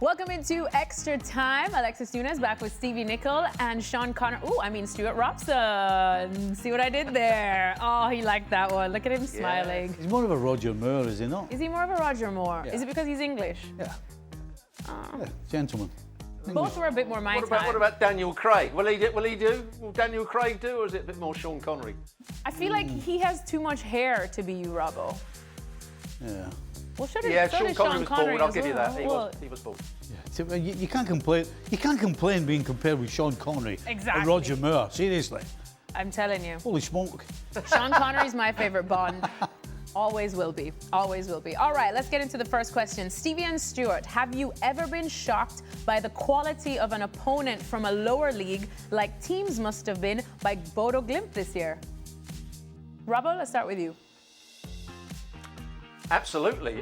Welcome into Extra Time. Alexis Nunes back with Stevie, Nicol, and Stewart Robson. See what I did there? Oh, he liked that one. Look at him smiling. He's more of a Roger Moore, is he not? Is he more of a Roger Moore? Yeah. Is it because he's English? Yeah. Yeah, gentleman. Both were a bit more my time. What about Daniel Craig? Will Daniel Craig do, or is it a bit more Sean Connery? I feel like he has too much hair to be you, Robbo. Yeah. Well, Sean Connery was bald. I'll give you that. He was bald. Yeah. So, you can't complain. You can't complain being compared with Sean Connery and Roger Moore. Seriously. I'm telling you. Holy smoke. Sean Connery's my favourite Bond. Always will be. Always will be. All right, let's get into the first question. Stevie and Stewart, have you ever been shocked by the quality of an opponent from a lower league, like teams must have been by Bodo Glimt this year? Robbo, let's start with you. Absolutely.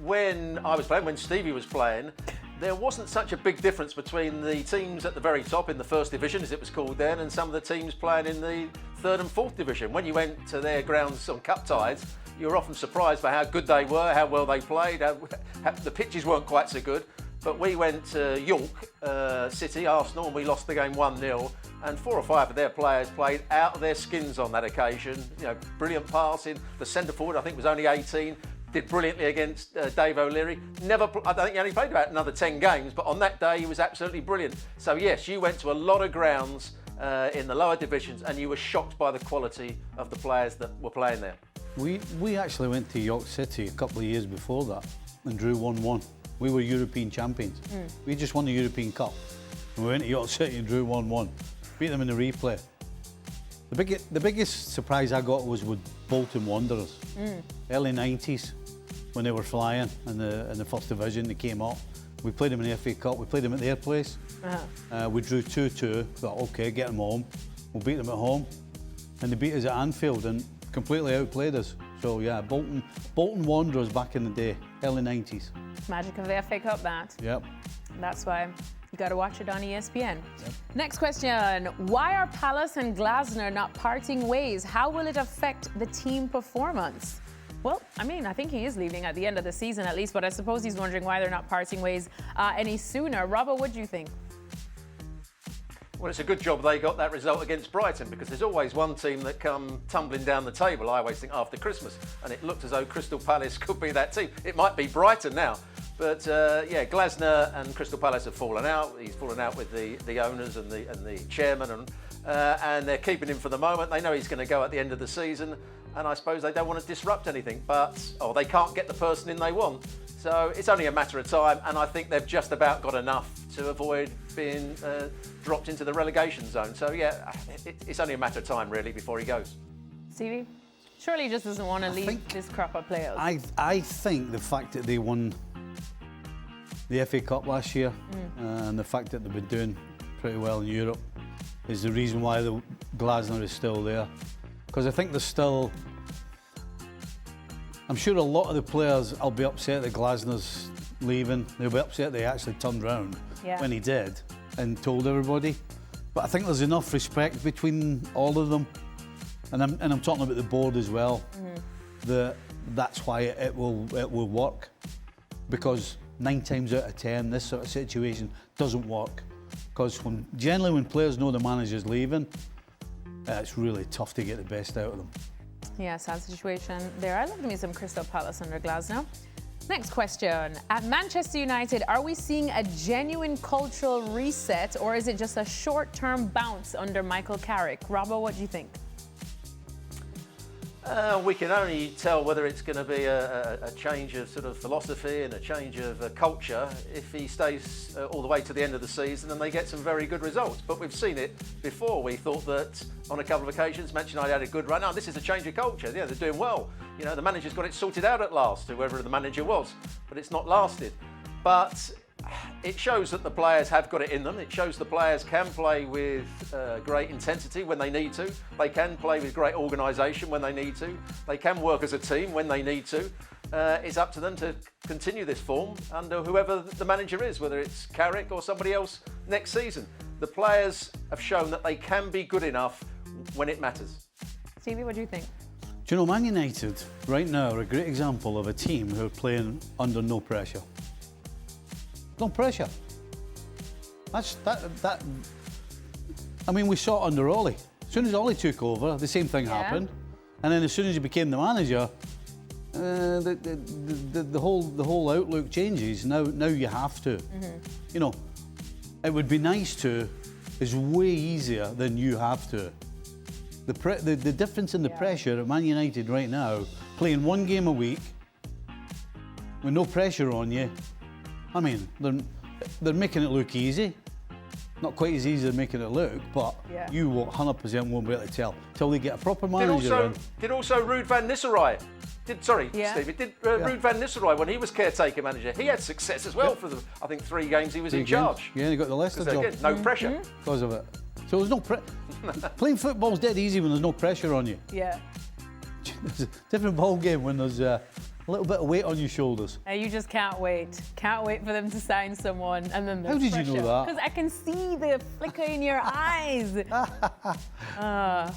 When I was playing, when Stevie was playing, there wasn't such a big difference between the teams at the very top in the first division, as it was called then, and some of the teams playing in the third and fourth division. When you went to their grounds on cup ties, you were often surprised by how good they were, how well they played. The pitches weren't quite so good. But we went to York City, Arsenal, and we lost the game 1-0. And 4 or 5 of their players played out of their skins on that occasion. You know, brilliant passing. The centre forward, I think, was only 18. Did brilliantly against Dave O'Leary. I don't think he only played about another 10 games, but on that day he was absolutely brilliant. So yes, you went to a lot of grounds in the lower divisions, and you were shocked by the quality of the players that were playing there. We actually went to York City a couple of years before that and drew 1-1. We were European champions. We just won the European Cup. And we went to York City and drew 1-1. Beat them in the replay. The biggest surprise I got was with Bolton Wanderers. Early 90s, when they were flying in the first division, they came up. We played them in the FA Cup. We played them at their place. We drew 2-2. Thought, okay, get them home. We'll beat them at home. And they beat us at Anfield and completely outplayed us. So yeah, Bolton Wanderers back in the day, early 90s. Magic of the FA Cup, that. Yep. That's why you got to watch it on ESPN. Yep. Next question. Why are Palace and Glasner not parting ways? How will it affect the team performance? Well, I mean, I think he is leaving at the end of the season at least, but I suppose he's wondering why they're not parting ways any sooner. Robbo, what do you think? Well, it's a good job they got that result against Brighton, because there's always one team that come tumbling down the table, I always think, after Christmas. And it looked as though Crystal Palace could be that team. It might be Brighton now. But yeah, Glasner and Crystal Palace have fallen out. He's fallen out with the owners and the chairman, and they're keeping him for the moment. They know he's going to go at the end of the season, and I suppose they don't want to disrupt anything, or they can't get the person in they want. So it's only a matter of time, and I think they've just about got enough to avoid being dropped into the relegation zone. So yeah, it's only a matter of time really before he goes. Stevie? Surely he just doesn't want to leave this crop of players. I think the fact that they won the FA Cup last year and the fact that they've been doing pretty well in Europe is the reason why the Glasner is still there. Because I think there's still... I'm sure a lot of the players will be upset that Glasner's leaving. They'll be upset they actually turned round when he did and told everybody. But I think there's enough respect between all of them, and I'm talking about the board as well. That's why it will work, because 9 times out of 10 this sort of situation doesn't work. Because generally when players know the manager's leaving, it's really tough to get the best out of them. Yeah, sad situation there. I love me some Crystal Palace under Glasner. Next question. At Manchester United, are we seeing a genuine cultural reset, or is it just a short-term bounce under Michael Carrick? Robbo, what do you think? We can only tell whether it's going to be a change of sort of philosophy and a change of culture if he stays all the way to the end of the season and they get some very good results. But we've seen it before. We thought that on a couple of occasions Manchester United had a good run. Oh, this is a change of culture. Yeah, they're doing well. You know, the manager's got it sorted out at last, whoever the manager was. But it's not lasted. But it shows that the players have got it in them. It shows the players can play with great intensity when they need to. They can play with great organisation when they need to. They can work as a team when they need to. It's up to them to continue this form under whoever the manager is, whether it's Carrick or somebody else next season. The players have shown that they can be good enough when it matters. Stevie, what do you think? Do you know, Man United right now are a great example of a team who are playing under no pressure. No pressure. I mean, we saw it under Ollie. As soon as Ollie took over, the same thing happened. And then as soon as he became the manager, the whole outlook changes. Now you have to. You know, it would be nice to is way easier than you have to. The difference in the pressure at Man United right now, playing one game a week with no pressure on you. I mean, they're making it look easy. Not quite as easy as making it look, but you 100% won't be able to tell till they get a proper manager. Did also Ruud van Nistelrooy? Stevie? Did Ruud van Nistelrooey, when he was caretaker manager, he had success as well for the, I think, 3 games he was in charge. Yeah, he got the Leicester job. Again, no pressure. Because of it. So there's no playing football's dead easy when there's no pressure on you. Yeah. It's a different ball game when there's a little bit of weight on your shoulders. You just can't wait. Can't wait for them to sign someone, and then how did you know that? Because I can see the flicker in your eyes.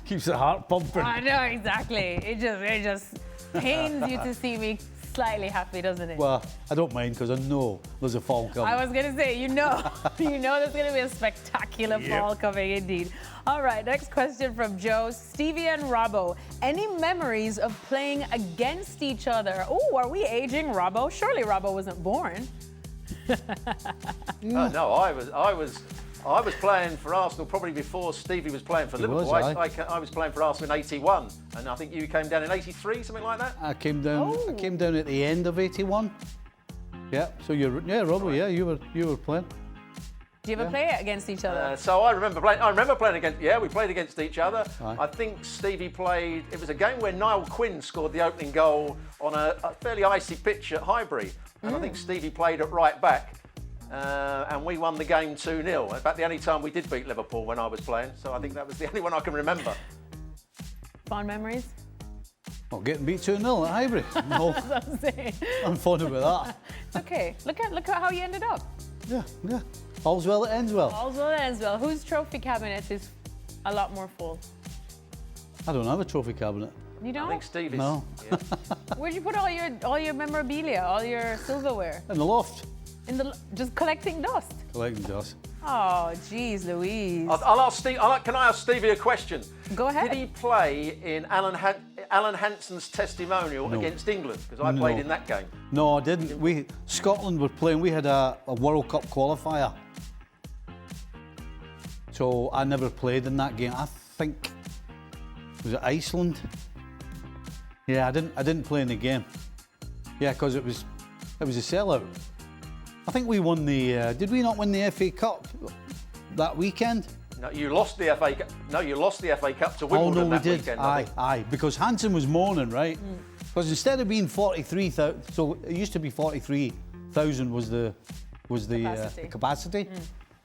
Keeps the heart pumping. I know, exactly. It just pains you to see me slightly happy, doesn't it? Well, I don't mind because I know there's a fall coming. I was going to say, you know there's going to be a spectacular fall coming indeed. All right, next question from Joe. Stevie and Robbo, any memories of playing against each other? Oh, are we aging Robbo? Surely Robbo wasn't born. No, I was playing for Arsenal probably before Stevie was playing for Liverpool. I was playing for Arsenal in '81, and I think you came down in '83, something like that. I came down at the end of '81. Yeah. So Robbo. Yeah, you were playing. Do you ever play it against each other? So I remember playing against. Yeah, we played against each other. Right. I think Stevie played. It was a game where Niall Quinn scored the opening goal on a fairly icy pitch at Highbury, and I think Stevie played at right back. And we won the game 2-0. In fact, the only time we did beat Liverpool when I was playing. So I think that was the only one I can remember. Fond memories? Well, getting beat 2-0 at Highbury. No, That's what I'm saying. I'm fond about that. It's okay. Look at how you ended up. Yeah. All's well that ends well. All's well that ends well. Whose trophy cabinet is a lot more full? I don't have a trophy cabinet. You don't? I think Stevie's. No. Yeah. Where'd you put all your memorabilia, all your silverware? In the loft. Just collecting dust. Collecting dust. Oh, geez, Louise. I'll ask Steve. Can I ask Stevie a question? Go ahead. Did he play in Alan Hansen's testimonial against England? Because I played in that game. No, I didn't. Scotland were playing. We had a World Cup qualifier. So I never played in that game. I think was it Iceland? Yeah, I didn't play in the game. Yeah, because it was a sellout. I think we won the. Did we not win the FA Cup that weekend? No, you lost the FA Cup. No, you lost the FA Cup to Wimbledon that weekend. Aye, because Hansen was moaning, right? Because instead of being 43,000, so it used to be 43,000 was the capacity,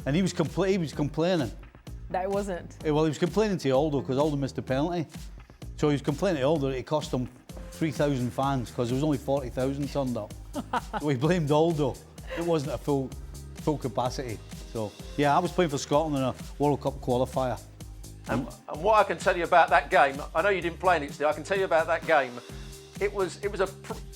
and he was complaining. That it wasn't. Well, he was complaining to Aldo because Aldo missed a penalty, so he was complaining to Aldo that it cost him 3,000 fans because there was only 40,000 turned up. So he blamed Aldo. It wasn't a full capacity. So yeah, I was playing for Scotland in a World Cup qualifier. And what I can tell you about that game, I know you didn't play in it, Steve. I can tell you about that game. It was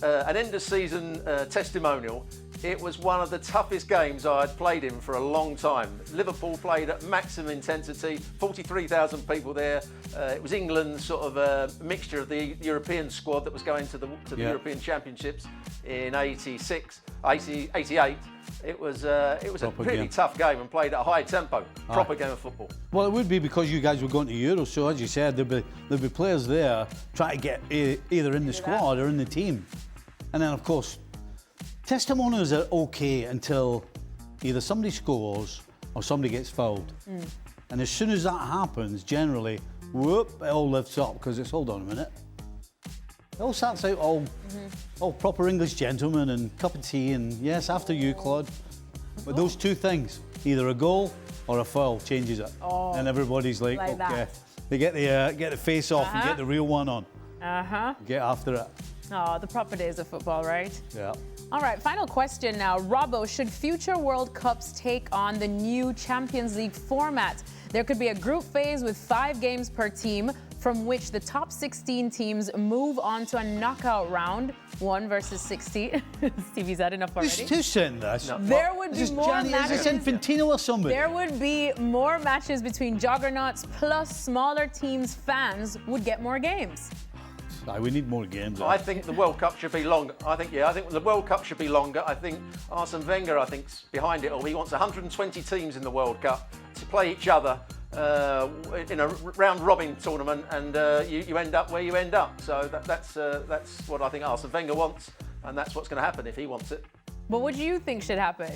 an end of season testimonial. It was one of the toughest games I had played in for a long time. Liverpool played at maximum intensity, 43,000 people there. It was England's sort of mixture of the European squad that was going to the European Championships in 88. It was a really tough game and played at a high tempo, proper game of football. Well, it would be because you guys were going to Euros, so as you said, there'd be players there trying to get either in the squad or in the team. And then, of course, testimonials are okay until either somebody scores or somebody gets fouled. And as soon as that happens, generally, whoop, it all lifts up because it's, hold on a minute. It all starts out all proper English gentlemen and cup of tea and yes, after you, Claude. But those two things, either a goal or a foul, changes it. Oh, and everybody's like okay. That. They get the face off and get the real one on. Get after it. Oh, the proper days of football, right? Yeah. All right, final question now. Robbo, should future World Cups take on the new Champions League format? There could be a group phase with 5 games per team, from which the top 16 teams move on to a knockout round, 1 versus 60. Stevie's had enough already. Who's saying this? No. There would be more matches. Is this Infantino or somebody? There would be more matches between juggernauts, plus smaller teams' fans would get more games. We need more games. I think the World Cup should be longer. I think the World Cup should be longer. I think Arsene Wenger, is behind it all. He wants 120 teams in the World Cup to play each other in a round-robin tournament, and you end up where you end up. So that's what I think Arsene Wenger wants, and that's what's going to happen if he wants it. But what do you think should happen?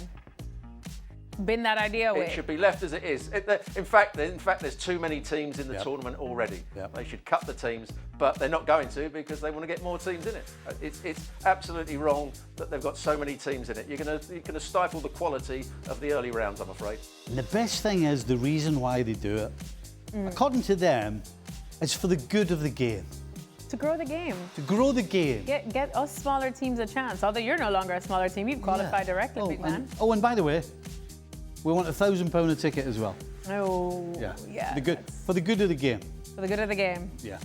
Bin that idea away. It should be left as it is. In fact, there's too many teams in the tournament already. Yep. They should cut the teams, but they're not going to because they want to get more teams in it. It's absolutely wrong that they've got so many teams in it. You're going to stifle the quality of the early rounds, I'm afraid. And the best thing is the reason why they do it. According to them, it's for the good of the game. To grow the game. To grow the game. Get us smaller teams a chance. Although you're no longer a smaller team, you've qualified directly, big man. And by the way, we want £1,000 a ticket as well. Oh, yeah. For the good of the game. For the good of the game. Yeah.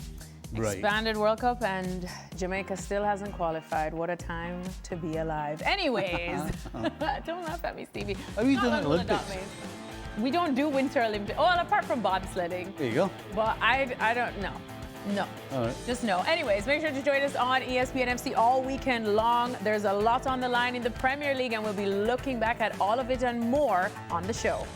Right. Expanded World Cup, and Jamaica still hasn't qualified. What a time to be alive. Anyways, don't laugh at me, Stevie. Are you doing Olympics? We don't do Winter Olympics. Oh, apart from bobsledding. There you go. But I don't know. No. All right. Just no. Anyways, make sure to join us on ESPN FC all weekend long. There's a lot on the line in the Premier League, and we'll be looking back at all of it and more on the show.